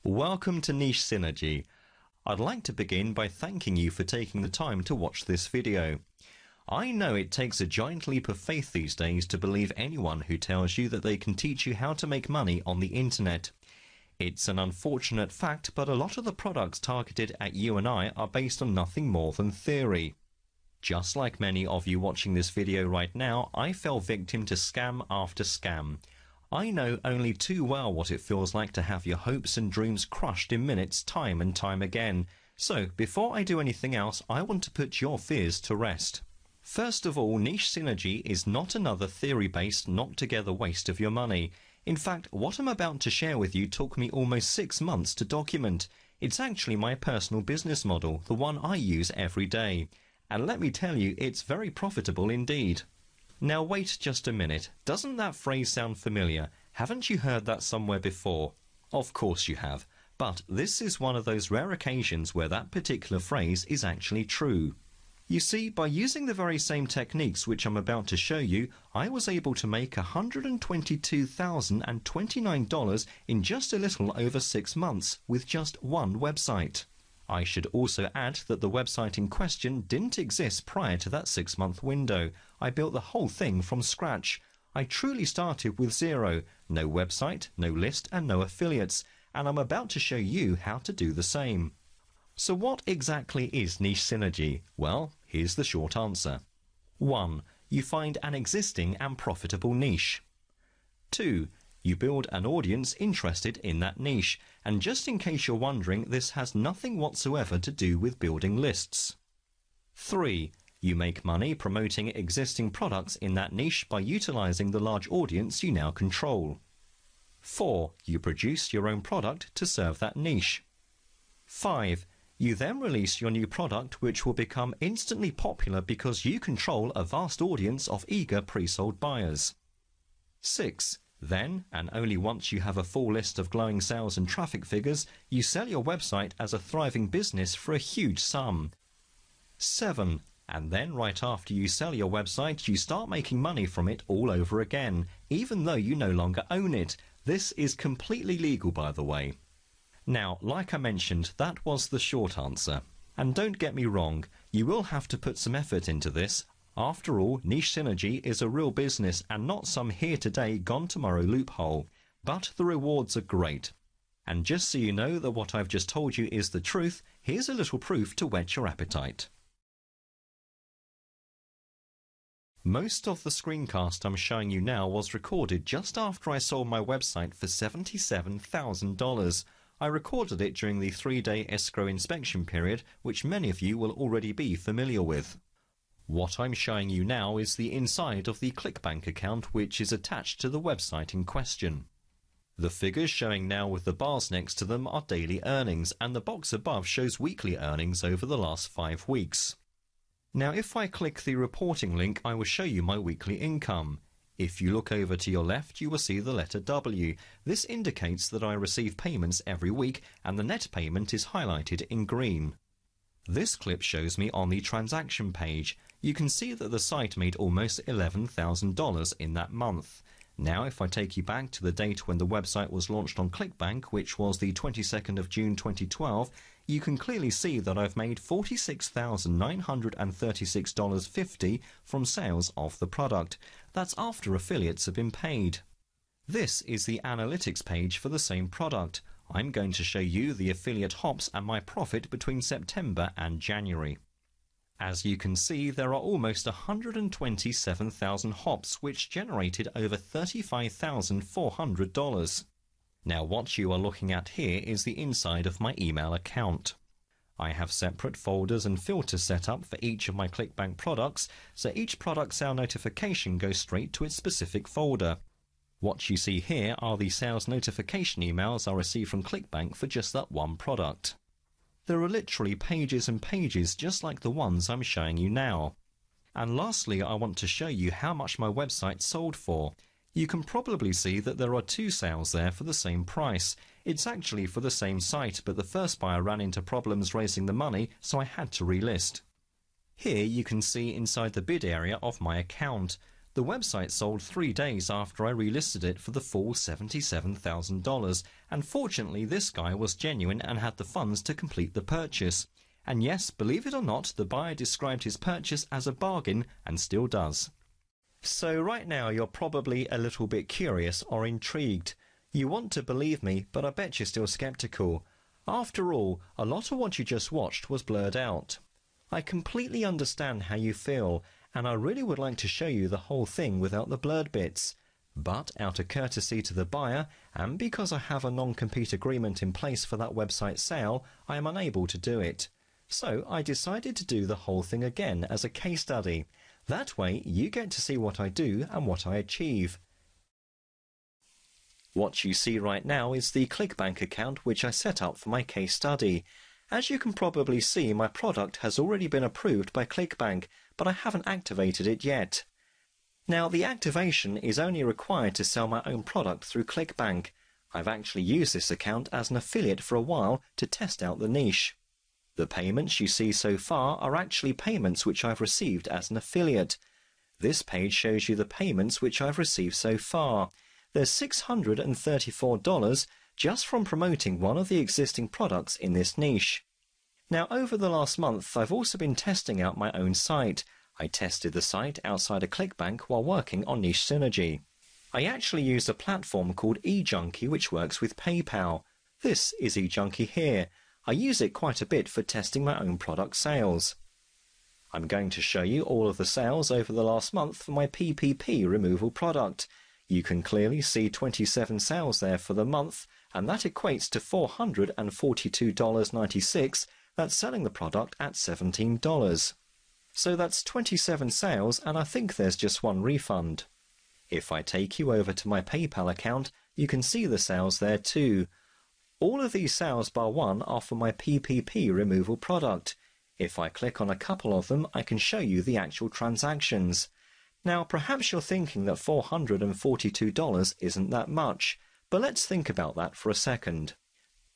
Welcome to Niche Synergy. I'd like to begin by thanking you for taking the time to watch this video. I know it takes a giant leap of faith these days to believe anyone who tells you that they can teach you how to make money on the internet. It's an unfortunate fact, but a lot of the products targeted at you and I are based on nothing more than theory. Just like many of you watching this video right now, I fell victim to scam after scam. I know only too well what it feels like to have your hopes and dreams crushed in minutes time and time again. So, before I do anything else, I want to put your fears to rest. First of all, Niche Synergy is not another theory-based, knocked-together waste of your money. In fact, what I'm about to share with you took me almost 6 months to document. It's actually my personal business model, the one I use every day. And let me tell you, it's very profitable indeed. Now wait just a minute. Doesn't that phrase sound familiar? Haven't you heard that somewhere before? Of course you have. But this is one of those rare occasions where that particular phrase is actually true. You see, by using the very same techniques which I'm about to show you, I was able to make $122,029 in just a little over 6 months with just one website. I should also add that the website in question didn't exist prior to that 6-month window. I built the whole thing from scratch. I truly started with zero, no website, no list and no affiliates, and I'm about to show you how to do the same. So what exactly is Niche Synergy? Well, here's the short answer. 1. You find an existing and profitable niche. 2. You build an audience interested in that niche, and just in case you're wondering, this has nothing whatsoever to do with building lists. 3. You make money promoting existing products in that niche by utilizing the large audience you now control. 4. You produce your own product to serve that niche. 5. You then release your new product, which will become instantly popular because you control a vast audience of eager pre-sold buyers. 6. Then, and only once you have a full list of glowing sales and traffic figures, you sell your website as a thriving business for a huge sum. 7. And then right after you sell your website, you start making money from it all over again, even though you no longer own it. This is completely legal, by the way. Now, like I mentioned, that was the short answer. And don't get me wrong, you will have to put some effort into this. After all, Niche Synergy is a real business and not some here today, gone tomorrow loophole. But the rewards are great. And just so you know that what I've just told you is the truth, here's a little proof to whet your appetite. Most of the screencast I'm showing you now was recorded just after I sold my website for $77,000. I recorded it during the 3-day escrow inspection period, which many of you will already be familiar with. What I'm showing you now is the inside of the Clickbank account which is attached to the website in question. The figures showing now with the bars next to them are daily earnings, and the box above shows weekly earnings over the last 5 weeks. Now if I click the reporting link, I will show you my weekly income. If you look over to your left, you will see the letter W. This indicates that I receive payments every week, and the net payment is highlighted in green. This clip shows me on the transaction page. You can see that the site made almost $11,000 in that month. Now if I take you back to the date when the website was launched on Clickbank, which was the 22nd of June 2012, you can clearly see that I've made $46,936.50 from sales of the product. That's after affiliates have been paid. This is the analytics page for the same product. I'm going to show you the affiliate hops and my profit between September and January. As you can see, there are almost 127,000 hops, which generated over $35,400. Now what you are looking at here is the inside of my email account. I have separate folders and filters set up for each of my Clickbank products, so each product sale notification goes straight to its specific folder. What you see here are the sales notification emails I receive from Clickbank for just that one product. There are literally pages and pages just like the ones I'm showing you now. And lastly, I want to show you how much my website sold for. You can probably see that there are 2 sales there for the same price. It's actually for the same site, but the first buyer ran into problems raising the money, so I had to relist. Here you can see inside the bid area of my account. The website sold 3 days after I relisted it for the full $77,000, and fortunately this guy was genuine and had the funds to complete the purchase. And yes, believe it or not, the buyer described his purchase as a bargain and still does. So right now you're probably a little bit curious or intrigued. You want to believe me, but I bet you're still skeptical. After all, a lot of what you just watched was blurred out. I completely understand how you feel, and I really would like to show you the whole thing without the blurred bits. But out of courtesy to the buyer, and because I have a non-compete agreement in place for that website sale, I am unable to do it. So I decided to do the whole thing again as a case study. That way you get to see what I do and what I achieve. What you see right now is the Clickbank account which I set up for my case study. As you can probably see, my product has already been approved by Clickbank, but I haven't activated it yet. Now, the activation is only required to sell my own product through Clickbank. I've actually used this account as an affiliate for a while to test out the niche. The payments you see so far are actually payments which I've received as an affiliate. This page shows you the payments which I've received so far. There's $634 just from promoting one of the existing products in this niche. Now, over the last month, I've also been testing out my own site. I tested the site outside of Clickbank while working on Niche Synergy. I actually used a platform called eJunkie which works with PayPal. This is eJunkie here. I use it quite a bit for testing my own product sales. I'm going to show you all of the sales over the last month for my PPP removal product. You can clearly see 27 sales there for the month, and that equates to $442.96. That's selling the product at $17. So that's 27 sales, and I think there's just one refund. If I take you over to my PayPal account, you can see the sales there too. All of these sales bar one are for my PPP removal product. If I click on a couple of them, I can show you the actual transactions. Now, perhaps you're thinking that $442 isn't that much, but let's think about that for a second.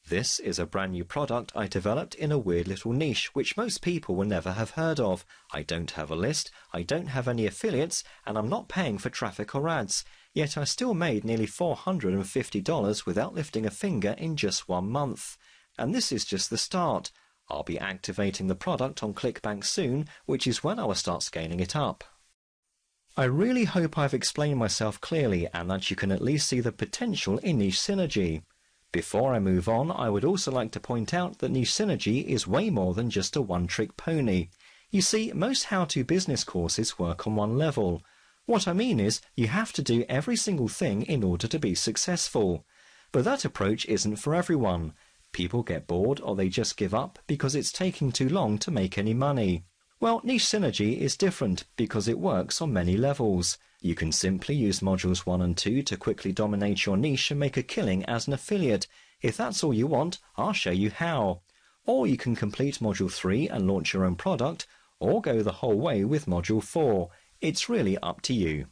This is a brand new product I developed in a weird little niche which most people will never have heard of. I don't have a list, I don't have any affiliates, and I'm not paying for traffic or ads. Yet I still made nearly $450 without lifting a finger in just 1 month. And this is just the start. I'll be activating the product on Clickbank soon, which is when I will start scaling it up. I really hope I've explained myself clearly and that you can at least see the potential in Niche Synergy. Before I move on, I would also like to point out that Niche Synergy is way more than just a one-trick pony. You see, most how-to business courses work on one level. What I mean is, you have to do every single thing in order to be successful. But that approach isn't for everyone. People get bored or they just give up because it's taking too long to make any money. Well, Niche Synergy is different because it works on many levels. You can simply use modules 1 and 2 to quickly dominate your niche and make a killing as an affiliate. If that's all you want, I'll show you how. Or you can complete module 3 and launch your own product, or go the whole way with module 4. It's really up to you.